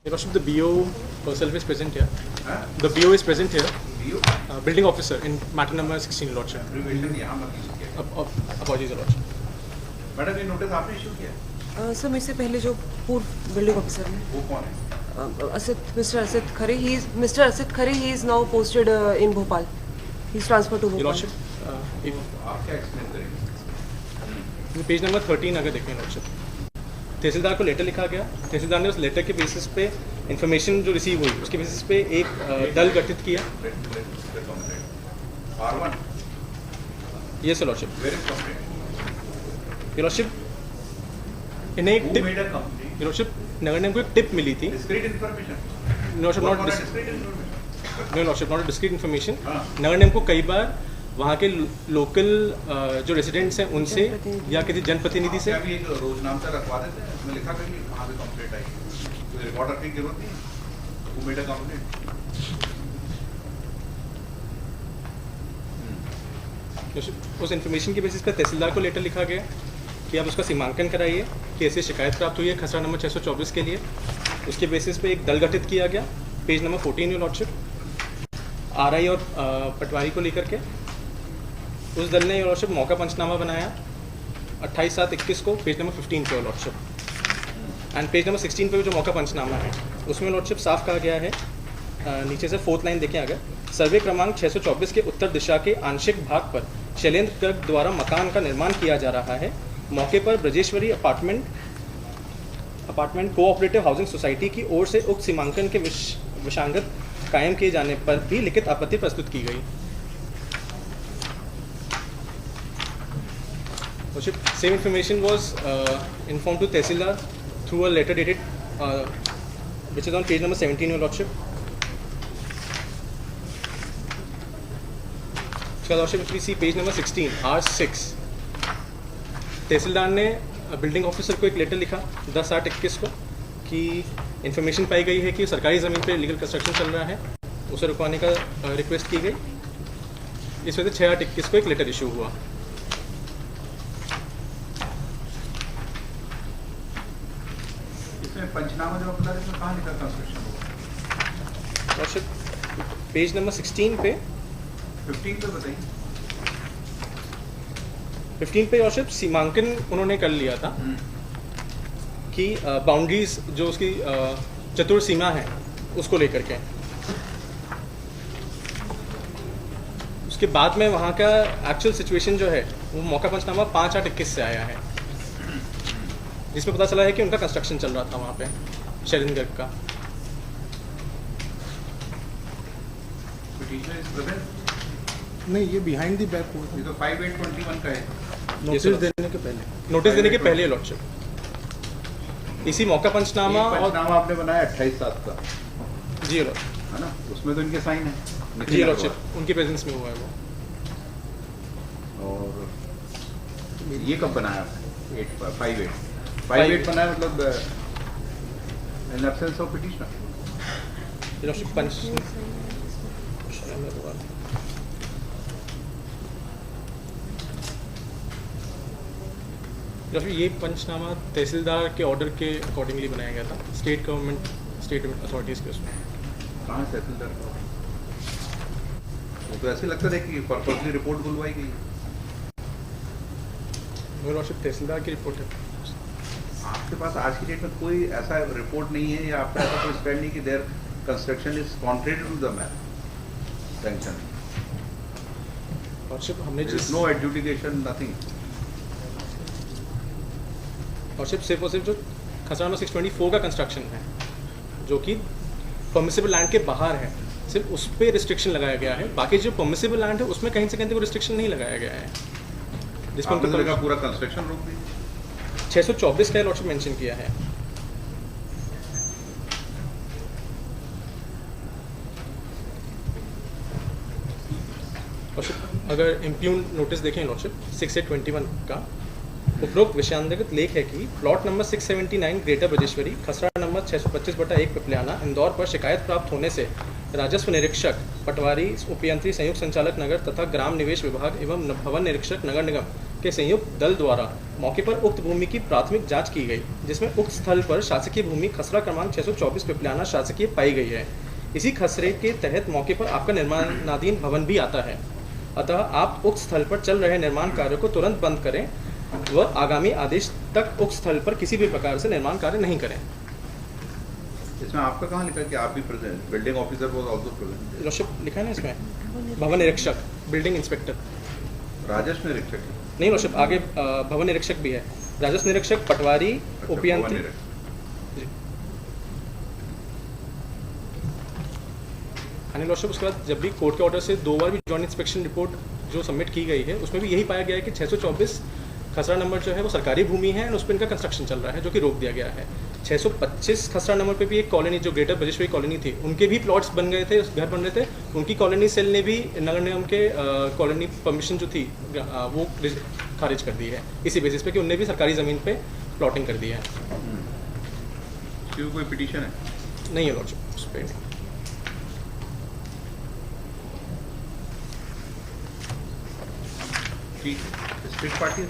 Your Worship, the BO herself is present here. Huh? The BO is present here. BO? Building officer in matter number 16, Your Lordship. Apologies, Your Lordship. Madam ये notice आपने issue किया? Sir मेरे से पहले जो पूर्व building officer हैं वो कौन है? Mister Asit Khare, he is now posted in Bhopal. He's transferred to Bhopal. Your Lordship, आप क्या एक्सप्लेन करेंगे? पेज नंबर 13 अगर देखें Lordship, तहसीलदार को लेटर लिखा गया। तहसीलदार ने उस लेटर के बेसिस पे इंफॉर्मेशन जो रिसीव हुई उसके बेसिस पे एक दल गठित किया। R1 yes Your Lordship। Where is complaint? Your Lordship, इन्हें एक tip, made a complaint? Your Lordship, नगर निगम को एक टिप मिली थी। Discreet information? Your Lordship, not discreet information? Your Lordship, not a discrete information। हाँ। नगर निगम को कई बार वहाँ के लोकल जो रेजिडेंट्स हैं उनसे या किसी जनप्रतिनिधि से अभी एक रोजनामा रखवा देते हैं, उसमें लिखा करिए वहाँ से कंप्लेंट आई, कोई रिकॉर्ड रखने की जरूरत नहीं। वो मेड अ कंप्लेंट। उस इन्फॉर्मेशन के बेसिस पर तहसीलदार को लेटर लिखा गया कि आप उसका सीमांकन कराइए कि ऐसी शिकायत प्राप्त हुई है खसरा नंबर 624 के लिए। उसके बेसिस पे एक दल गठित किया गया। Page number 14 Your Lordship, RI और पटवारी को लेकर के उस दल ने Your Lordship मौका पंचनामा बनाया 28/7/21 को, पेज नंबर 15 पे Your Lordship। And page number 16 पे जो मौका पंचनामा है उसमें Your Lordship साफ कहा गया है, नीचे से 4th लाइन देखें अगर, सर्वे क्रमांक 624 के उत्तर दिशा के आंशिक भाग पर शैलेंद्र गर्ग द्वारा मकान का निर्माण किया जा रहा है। मौके पर Brajeshwari apartment cooperative housing society की ओर से उक्त सीमांकन के विसंगत कायम किए जाने पर भी लिखित आपत्ति प्रस्तुत की गई। Same information was informed to Tehsildar through a letter dated which is on page number 17 Your Lordship। Your Lordship, if we see page number 16 R6, तहसीलदार ने बिल्डिंग ऑफिसर को एक लेटर लिखा 10/8/21 को कि इन्फॉर्मेशन पाई गई है कि सरकारी ज़मीन पर लीगल कंस्ट्रक्शन चल रहा है, उसे रुकवाने का रिक्वेस्ट की गई। इस वजह से 6/8/21 को एक लेटर इशू हुआ। इसमें पंचनामा जो बता रहे थे कहाँ लिखा कंस्ट्रक्शन होगा? Lordship, पेज नंबर 16 पे 15 पे बताइए। 15 पे Lordship सीमांकन उन्होंने कर लिया था कि बाउंड्रीज जो उसकी चतुर सीमा है उसको लेकर के। उसके बाद में वहाँ का एक्चुअल सिचुएशन जो है वो मौका पंचनामा 5/8/21 से आया है, जिसमें पता चला है कि उनका कंस्ट्रक्शन चल रहा था वहाँ पे शैलेंद्र गर्ग का। Petitioner is present? नहीं, ये बिहाइंड द बैक हुआ ये तो 5821 का है। नोटिस देने के पहले। नोटिस देने के पहले Lordship, इसी मौका पंचनामा और पंचनामा आपने बनाया 28/7 का, जी Lordship, है ना? उसमें तो इनके साइन है। जी Lordship, उनकी प्रेजेंस में हुआ है वो। और ये कब बनाया आपने? 58 बनाया, मतलब in absence of petitioner. Lordship, ये पंचनामा तहसीलदार के ऑर्डर के अकॉर्डिंगली बनाया गया था, स्टेट अथॉरिटीज़ के उसमें। कहाँ से तहसीलदार का? वो तो ऐसे लगता है कि पर्पसली रिपोर्ट बुलवाई गई। Lordship, तहसीलदार की रिपोर्ट है। आपके पास आज की डेट में कोई ऐसा रिपोर्ट नहीं है या आपका ऐसा कोई स्टैंड नहीं कि there construction is contrary to the map sanction? Lordship, हमने जिस नो एडजुडिकेशन, नथिंग। Lordship, सिर्फ और सिर्फ जो खसरा नंबर 624 का कंस्ट्रक्शन है जो कि परमिसिबल लैंड के बाहर है, सिर्फ उस पर रिस्ट्रिक्शन लगाया गया है। बाकी जो परमिसिबल लैंड है उसमें कहीं से कहीं तक रिस्ट्रिक्शन नहीं लगाया गया है, जिसमें आपने उनको का पूरा कंस्ट्रक्शन रोक दिया। 624 का Lordship मेंशन किया है। Lordship, अगर इम्प्यून नोटिस देखें Lordship 6/8/21 का, उपरोक्त विषयांतर्गत लेख है कि प्लॉट नंबर 679 ग्रेटर ब्रजेश्वरी खसरा नंबर 625/1 पिपलियाना इंदौर पर शिकायत प्राप्त होने से राजस्व निरीक्षक पटवारी उपयंत्री संयुक्त संचालक नगर तथा ग्राम निवेश विभाग एवं भवन निरीक्षक नगर निगम के संयुक्त दल द्वारा मौके पर उक्त भूमि की प्राथमिक जांच की गई, जिसमें उक्त स्थल पर शासकीय भूमि खसरा क्रमांक 624 पिपलाना शासकीय पाई गई है। इसी खसरे के तहत मौके पर आपका निर्माणाधीन भवन भी आता है। अतः आप उक्त स्थल पर चल रहे निर्माण कार्य को तुरंत बंद करें व आगामी आदेश तक उक्त स्थल पर किसी भी प्रकार से निर्माण कार्य नहीं करें। इसमें आपका कहाँ लिखा है कि आप भी present, building officer was also present? Lordship लिखा है ना इसमें, भवन निरीक्षक, बिल्डिंग इंस्पेक्टर। राजस्व निरीक्षक नहीं लॉर्डशिप, आगे भवन निरीक्षक भी है, राजस्व निरीक्षक पटवारी उपयंत्री। जी हाँ लॉर्डशिप, उसके बाद जब भी कोर्ट के ऑर्डर से 2 बार भी जॉइंट इंस्पेक्शन रिपोर्ट जो सबमिट की गई है उसमें भी यही पाया गया है कि 624 खसरा नंबर जो है वो सरकारी भूमि है और उस पर इनका कंस्ट्रक्शन चल रहा है, जो कि रोक दिया गया है। 625 खसरा नंबर पे भी एक कॉलोनी जो ग्रेटर बजेश्वरी कॉलोनी थी, उनके भी प्लॉट्स बन गए थे, घर बन रहे थे, उनकी कॉलोनी सेल ने भी नगर निगम के कॉलोनी परमिशन जो थी वो खारिज कर दी है, इसी बेसिस पे कि उनने भी सरकारी ज़मीन पे प्लॉटिंग कर दी है। कोई पिटीशन है? नहीं है लॉर्डशिप उस पर। ठीक, स्ट्रिक्ट पार्टी है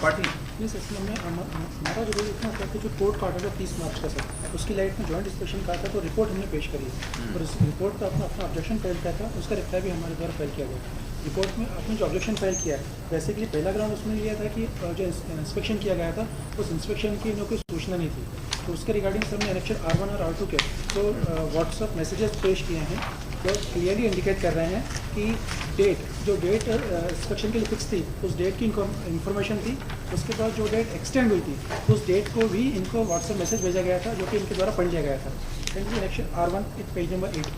पार्टी। नहीं सर, इसमें हमारा जो इतना था कि जो कोर्ट का ऑर्डर है 30 मार्च का सर, उसकी लाइट में जॉइंट इंस्पेक्शन का था, तो रिपोर्ट हमने पेश करी है और उस रिपोर्ट का अपना ऑब्जेक्शन फाइल किया था, उसका रिप्लाई भी हमारे द्वारा फाइल किया गया। रिपोर्ट में आपने जो ऑब्जेक्शन फाइल किया है, बेसिकली पहला ग्राउंड उसमें लिया था कि जो इंस्पेक्शन किया गया था उस इंस्पेक्शन की इन्हों कोई सूचना नहीं थी, तो उसके रिगार्डिंग सर ने एनेक्शन R1 और R2 के तो व्हाट्सअप मैसेजेस पेश किए हैं, तो क्लियरली इंडिकेट कर रहे हैं कि जो डेट इंस्पेक्शन के लिए फिक्स थी उस डेट की इंफॉर्मेशन थी, उसके बाद जो डेट एक्सटेंड हुई थी उस डेट को भी इनको व्हाट्सएप मैसेज भेजा गया था, जो कि इनके द्वारा पढ़ लिया गया था। Annexation R1 page number 8।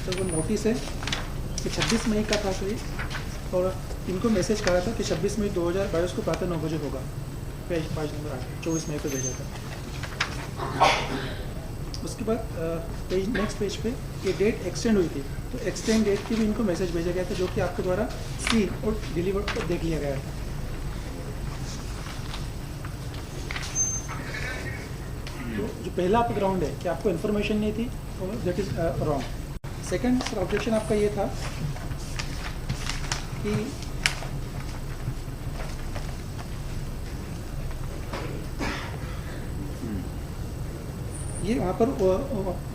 तो वो नोटिस है कि 26 मई का था करीब, और इनको मैसेज करा था कि 26 मई 2022 को प्रातः 9 बजे होगा। पेज 5 नंबर 8 24 मई को भेजा था। उसके बाद पेज नेक्स्ट पेज पे ये डेट एक्सटेंड हुई थी, तो एक्सटेंड डेट की भी इनको मैसेज भेजा गया था, जो कि आपके द्वारा सील और डिलीवर्ड को देख लिया गया था। तो जो पहला आपका ग्राउंड है कि आपको इन्फॉर्मेशन नहीं थी, that is wrong. Second sir objection आपका ये था कि ये वहाँ पर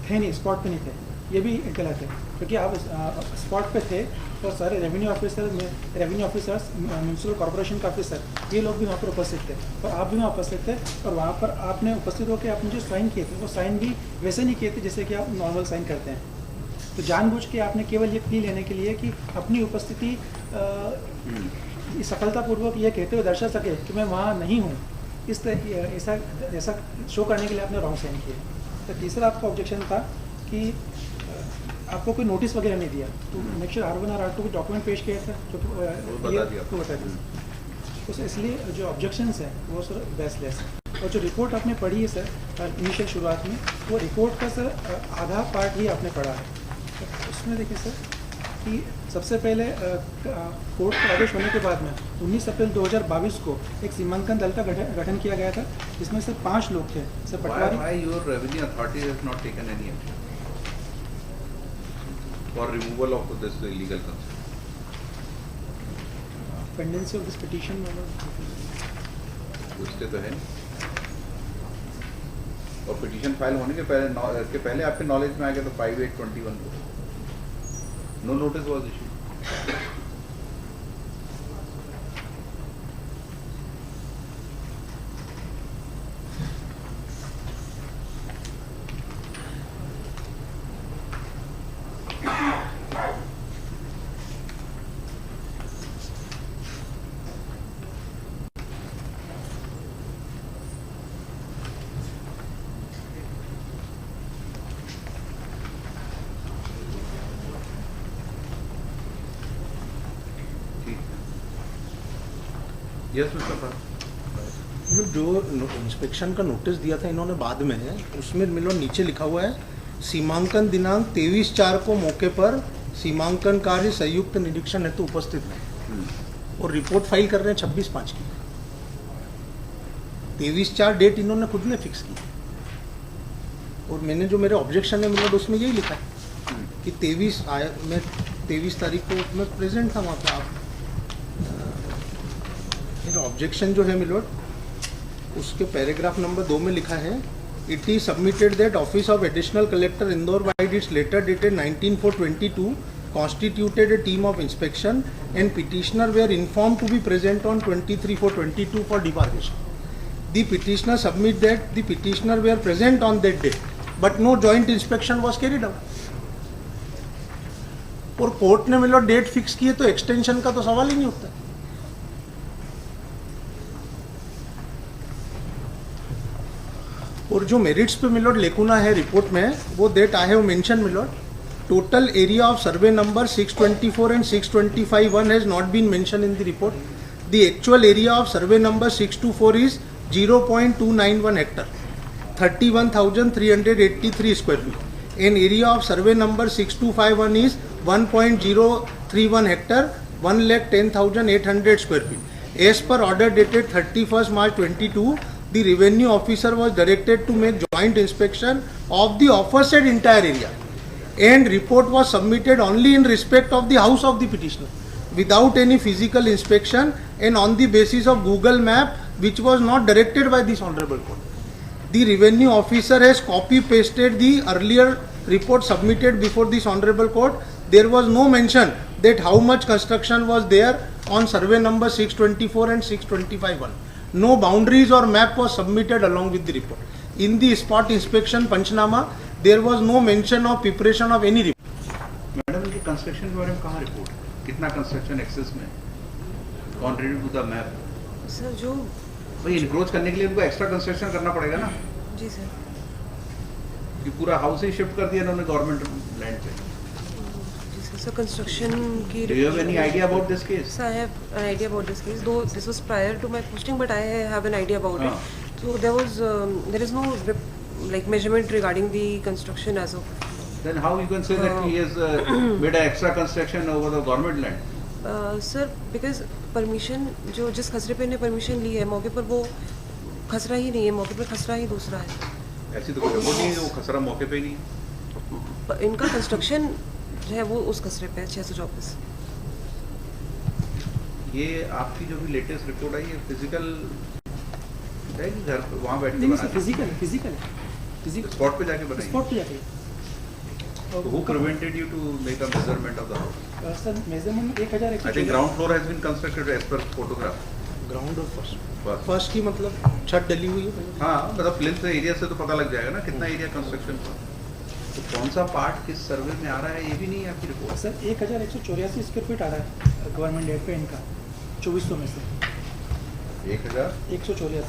थे नहीं, स्पॉट पे नहीं थे, ये भी गलत है, क्योंकि आप स्पॉट पे थे तो सारे रेवेन्यू ऑफिसर्स, म्यूनसिपल कॉर्पोरेशन का ऑफिसर, ये लोग भी वहाँ पर उपस्थित थे और आप भी वहाँ उपस्थित थे, और वहाँ पर आपने उपस्थित होकर आपने जो साइन किए थे वो साइन भी वैसे नहीं किए थे जैसे कि आप नॉर्मल साइन करते हैं। तो जानबूझ के आपने केवल ये प्ली लेने के लिए कि अपनी उपस्थिति सफलतापूर्वक ये कहते हुए दर्शा सके कि मैं वहाँ नहीं हूँ, इस तरह ऐसा शो करने के लिए आपने रॉन्ग साइन किया। तो तीसरा आपका ऑब्जेक्शन था कि आपको कोई नोटिस वगैरह नहीं दिया, तो नेक्स्ट R1 और R2 डॉक्यूमेंट पेश किया था जो तो बता दिया। तो इसलिए जो ऑब्जेक्शंस हैं वो सर बेसलेस है, और जो रिपोर्ट आपने पढ़ी है सर इनिशियल शुरुआत में, वो रिपोर्ट का सर आधा पार्ट ही आपने पढ़ा है। तो उसमें देखिए सर कि सबसे पहले कोर्ट का आदेश होने के बाद में 19 अप्रैल 2022 को एक सीमांकन दल का गठन किया गया था, जिसमें सिर्फ 5 लोग थे। Sir Patwari Why your revenue authority has not taken any action for removal of this illegal construction? Pendency of this petition उसके तो है नहीं, और पिटीशन फाइल होने के पहले आपके नॉलेज में आ गया तो 5821 को no notice was issued. Yes mister जो इंस्पेक्शन का नोटिस दिया था इन्होंने बाद में, उसमें मिलो नीचे लिखा हुआ है सीमांकन दिनांक 23/4 को मौके पर सीमांकन कार्य संयुक्त निरीक्षण हेतु उपस्थित है, और रिपोर्ट फाइल कर रहे हैं 26/5 की। 23/4 डेट इन्होंने खुद ने फिक्स की। और मैंने जो मेरे ऑब्जेक्शन है मिलोड उसमें यही लिखा है कि 23 तारीख को मैं प्रेजेंट था वहाँ पे। आप मेरा ऑब्जेक्शन जो है मिलोड उसके पैराग्राफ नंबर 2 में लिखा है, it is submitted that office of additional collector Indore vide its letter dated 19/4/22 constituted a team of inspection and petitioner were informed to be present on 23/4/22 for debarkation. The petitioner submit that the petitioner were present on that day, but no joint inspection was carried out. और court ने मिलो date fix की है तो extension का तो सवाल ही नहीं उठता। और जो मेरिट्स पे मिलोड लेकुना है रिपोर्ट में वो date I have mention milord, total area of survey number 624 and 625(1) has not been mention in the report. The actual area of survey number 624 is 0.291 hectare, 31,383 square feet, and area of survey number 6251 is 1.031 hectare, 1,10,800 square feet. As per order dated 31st March 22, the revenue officer was directed to make joint inspection of the aforesaid entire area, and report was submitted only in respect of the house of the petitioner, without any physical inspection and on the basis of Google map, which was not directed by this honorable court. The revenue officer has copy pasted the earlier report submitted before this honorable court. There was no mention that how much construction was there on survey number 624 and 625(1). No boundaries or map was submitted along with the report. In the spot inspection Panchnama, there was no mention of preparation of any report. Madam ये construction के बारे में कहाँ report, कितना construction excess में contrary to the map? Sir जो भाई encroach करने के लिए उनको एक्स्ट्रा कंस्ट्रक्शन करना पड़ेगा ना, जी सर, कि पूरा हाउस ही शिफ्ट कर दिया इन्होंने गवर्नमेंट लैंड पे। जी सर कंस्ट्रक्शन की Do you have any idea about this case? So I have an idea about this case, though this was prior to my posting, but I have an idea about it. So there is no like measurement regarding the construction as of. Then how you can say that he has made an extra construction over the government land? Sir because permission जो जिस खसरे पे ने permission ली है मौके पर वो खसरा ही नहीं है, मौके पर खसरा ही दूसरा है। ऐसी तो कोई रिपोर्ट नहीं है, वो खसरा मौके पे ही नहीं है। इनका कंस्ट्रक्शन जो है वो उस खसरे पे है 624। ये आपकी जो भी लेटेस्ट रिपोर्ट आई है फिजिकल है कि घर पे वहाँ बैठ के नहीं सर, बनाई? फिजिकल स्पॉट पे जाके बनाई? स्पॉट पे जाके। Who prevented you to make a measurement of the house? Sir measurement 1100। I think ground floor has been constructed as per photograph. Ground और बस। फर्स्ट की मतलब छत डली हुई है। हाँ मतलब प्लेन से एरिया से तो पता लग जाएगा ना कितना एरिया कंस्ट्रक्शन का। तो कौन सा पार्ट किस सर्वे में आ रहा है ये भी नहीं है आपकी रिपोर्ट। सर 1184 स्क्वायर फीट आ रहा है गवर्नमेंट डेट पे इनका 2400 में से 1184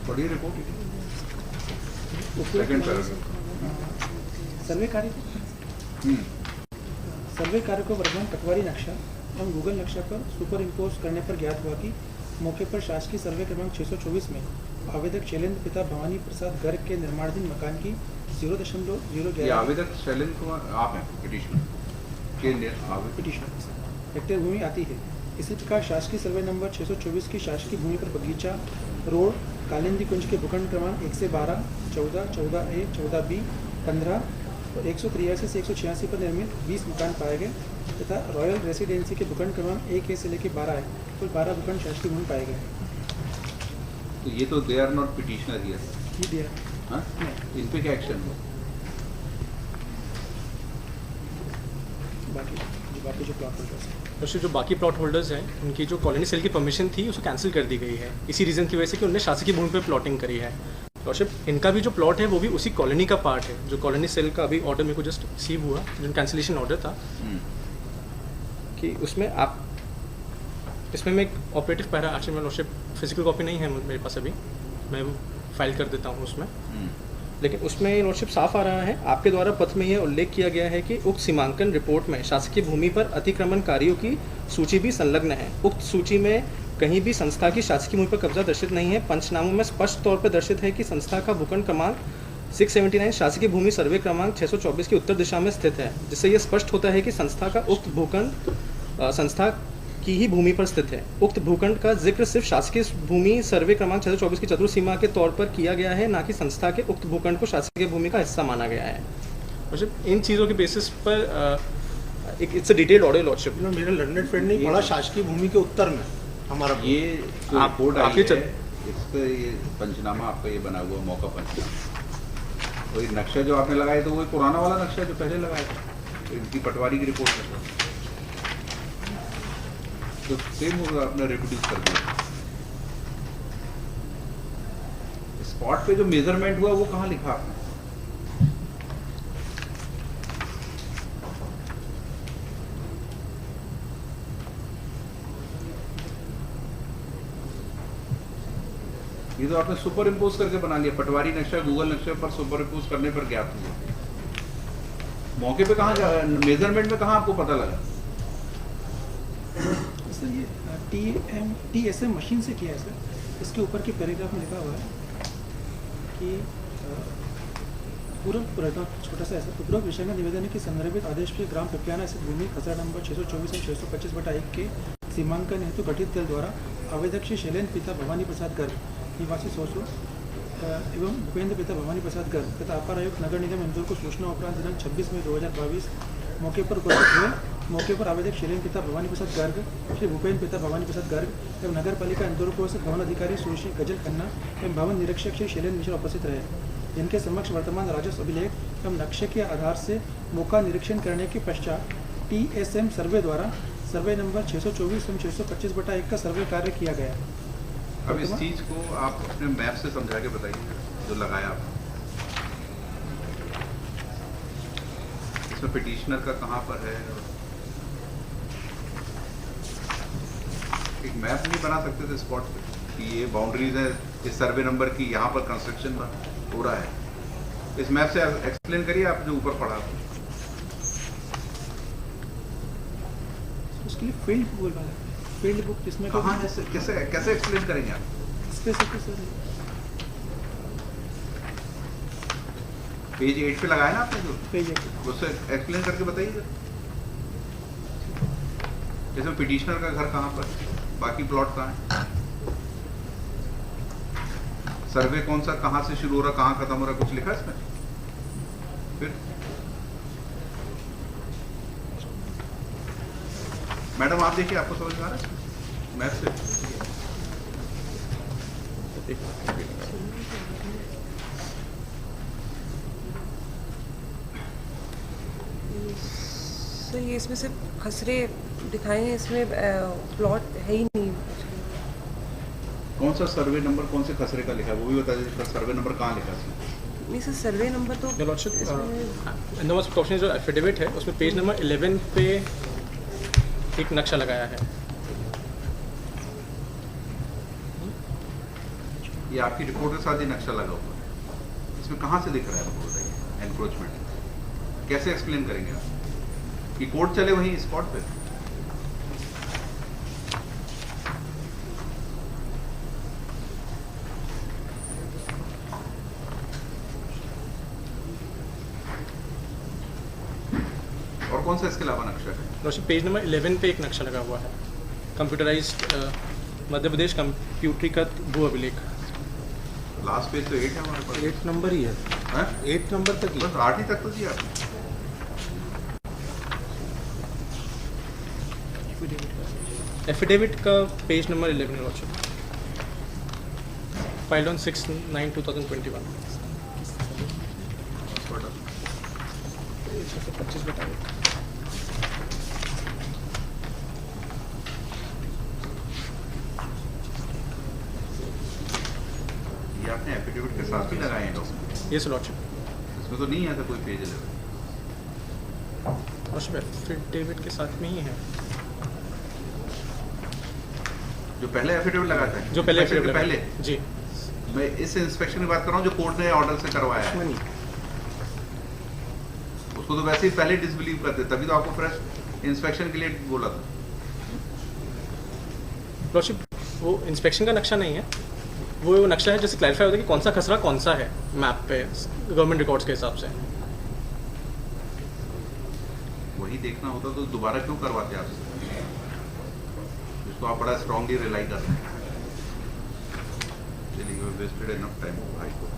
बड़ी रिपोर्ट। Second paragraph. सर्वे कार्य को वर्तमान पटवारी नक्शा एवं गूगल नक्शा पर सुपर इम्पोज करने पर ज्ञात हुआ कि मौके पर शासकीय सर्वे क्रमांक 624 में आवेदक शैलेंद्र पिता भवानी प्रसाद गर्ग के निर्माणाधीन मकान की 0.011 आवेदक शैलेंद्र कुमार आप हैं पिटिशनर के पिटिशनर हेक्टेयर भूमि आती है। इसी प्रकार शासकीय सर्वे नंबर 624 की शासकीय भूमि पर बगीचा रोड कालिंदी कुंज के भूखंड क्रमांक 1 से 12, 14, 14A, 14B, 15 और 183 से 186 पर निर्मित 20 मकान पाए गए तथा रॉयल रेसिडेंसी के भूखंड क्रमांक 1A से लेकर 12 है, कुल 12 भूखंड शासकीय भूमि पाए गए। तो ये तो they are not petitioner here. ये दिया हाँ इन पे क्या एक्शन हुआ? बाकी जो प्लॉट होल्डर्स हैं वैसे जो बाकी प्लॉट होल्डर्स हैं उनकी जो कॉलोनी सेल की परमिशन थी उसको कैंसिल कर दी गई है इसी रीज़न की वजह से कि उन्होंने शासकीय भूमि पर प्लॉटिंग करी है। लॉर्डशिप इनका भी जो प्लॉट है वो भी उसी कॉलोनी का पार्ट है। जो कॉलोनी सेल का अभी ऑर्डर मेरे को जस्ट रिसीव हुआ जो कैंसिलेशन ऑर्डर था कि उसमें आप इसमें मैं एक ऑपरेटिव पैरा एक्चुअली में लॉर्डशिप फिजिकल कॉपी नहीं है मेरे पास अभी, मैं फाइल कर देता हूँ उसमें, लेकिन उसमें लॉर्डशिप साफ आ रहा है आपके द्वारा पत्र में यह उल्लेख किया गया है कि उक्त सीमांकन रिपोर्ट में शासकीय भूमि पर अतिक्रमणकारियों की सूची भी संलग्न है। उक्त सूची में कहीं भी संस्था की शासकीय भूमि पर कब्जा दर्शित नहीं है। पंचनामों में स्पष्ट तौर पर दर्शित है कि संस्था का भूखंड क्रमांक 679 शासकीय भूमि सर्वे क्रमांक 624 की उत्तर दिशा में स्थित है, जिससे यह स्पष्ट होता है कि संस्था का उक्त भूखंड संस्था की ही भूमि पर स्थित है। उक्त भूखंड का जिक्र सिर्फ शासकीय भूमि सर्वे क्रमांक 624 की चतुर सीमा के तौर पर किया गया है, ना कि संस्था के उक्त भूखंड को शासकीय भूमि का हिस्सा माना गया है। और इन चीज़ों के बेसिस पर एक it's a detailed order lordship. मेरे लर्नेड फ्रेंड ने पढ़ा शासकीय भूमि के उत्तर में हमारा ये जो आप- रिपोर्ट आपके आई है, इसका ये पंचनामा आपका ये बना हुआ मौका पंचनामा, तो ये नक्शा जो आपने लगाया तो वो पुराना वाला नक्शा जो पहले लगाया था, इनकी पटवारी की रिपोर्ट है, तो सेम होगा, आपने रिप्रोड्यूस कर दिया। स्पॉट पे जो मेजरमेंट हुआ वो कहाँ लिखा आपने? ये तो आपने सुपर इम्पोज करके बना लिया, पटवारी नक्शा गूगल नक्शे पर सुपर इम्पोज करने पर ज्ञात हुआ। मौके पे कहाँ मेजरमेंट में कहाँ आपको पता लगा? सर ये TSM मशीन से किया है सर। इसके ऊपर के पैराग्राफ में लिखा हुआ है कि पूरा छोटा सा ऐसा उपरोक्त विषय में निवेदन है कि संदर्भित आदेश पे ग्राम पिपियाना स्थित भूमि खसरा नंबर 624 और 625/1 के सीमांकन हेतु गठित दल द्वारा आवेदक श्री शैलेंद्र पिता भवानी प्रसाद गर्ग निवासी सोसो एवं भूपेंद्र पिता भवानी प्रसाद गर्ग तथा अपर आयुक्त नगर निगम इंदौर को सूचना उपरांत दिनांक 26 मई 2022 मौके पर उपस्थित हुए। मौके पर आवेदक शैलेंद्र पिता भवानी प्रसाद गर्ग, श्री भूपेंद्र पिता भवानी प्रसाद गर्ग एवं नगर पालिका इंदौर को भवन अधिकारी सुश्री गजल खन्ना एवं भवन निरीक्षक श्री शैलेंद्र मिश्रा उपस्थित रहे, जिनके समक्ष वर्तमान राजस्व अभिलेख एवं नक्शे के आधार से मौका निरीक्षण करने के पश्चात TSM सर्वे द्वारा सर्वे नंबर 624 एवं 625/1 का सर्वे कार्य किया गया। अब इस चीज को आप अपने मैप से समझा के बताइए जो लगाया आपने। इसमें पिटिशनर का कहाँ पर है? एक मैप नहीं बना सकते थे स्पॉट पे कि ये बाउंड्रीज है इस सर्वे नंबर की, यहाँ पर कंस्ट्रक्शन हो रहा है। इस मैप से एक्सप्लेन करिए आप जो ऊपर पढ़ा। उसके लिए फील्ड बुक बोलवा है, फील्ड बुक जिसमें कहाँ है, कैसे कैसे एक्सप्लेन करेंगे आप? स्पेसिफिक सर पेज 8 पे लगाया ना आपने जो, पेज उससे एक्सप्लेन करके बताइए। जैसे पिटिशनर का घर कहाँ पर, बाकी प्लॉट कहाँ है, सर्वे कौन सा कहाँ से शुरू हो रहा कहाँ खत्म हो रहा, कुछ लिखा है इसमें? फिर मैडम आप देखिए, आपको समझ में आ रहा है मैथ से? सर ये इसमें सिर्फ खसरे दिखाए हैं, इसमें प्लॉट है ही नहीं। कौन सा सर्वे नंबर कौन से खसरे का लिखा है वो भी बता दीजिए। सर्वे नंबर कहाँ लिखा है इसमें? नहीं सर सर्वे नंबर तो लॉर्डशिप जो एफिडेविट है उसमें पेज नंबर 11 पे एक नक्शा लगाया है। ये आपकी रिपोर्ट के साथ ही नक्शा लगा हुआ है, इसमें कहाँ से दिख रहा है हमको बताइए? एनक्रोचमेंट कैसे एक्सप्लेन करेंगे आप कि कोर्ट चले वहीं स्पॉट पे? और कौन सा इसके अलावा नक्शा है? लॉर्डशिप पेज नंबर 11 पे एक नक्शा लगा हुआ है, कंप्यूटराइज्ड मध्य प्रदेश कंप्यूटरीकृत भू अभिलेख। लास्ट पेज तो 8 है हमारे पास। 8 नंबर ही है, हैं? 8 नंबर तक ही। बस 8 ही तक तो दिया आपने। एफिडेविट का page number 11 lordship, file on 6/9/2021। 625 बताइए। ये आपने एफिडेविट के साथ ही लगाए हैं डॉक्यूमेंट, ये लॉर्डशिप इसमें तो नहीं है था कोई पेज 11। लॉर्डशिप एफिडेविट के साथ में ही है, जो पहले एफिडेविट लगाता है, जो पहले inspection के एफिडेविट पहले। जी। मैं इस इंस्पेक्शन की बात कर रहा हूँ जो कोर्ट ने ऑर्डर से करवाया है। उसको तो वैसे ही पहले डिसबिलीव करते, तभी तो आपको फ्रेश इंस्पेक्शन के लिए बोला था। लॉर्डशिप वो इंस्पेक्शन का नक्शा नहीं है, वो नक्शा है जैसे क्लैरिफाई होता है कि कौन सा खसरा कौन सा है मैप पे गवर्नमेंट रिकॉर्ड्स के हिसाब से। वही देखना होता तो दोबारा क्यों करवाते आपसे? जिसको आप बड़ा स्ट्रांगली रिलाई कर रहे हैं। चलिए, you wasted enough time high court.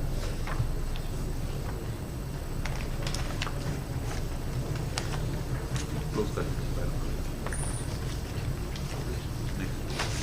Close कर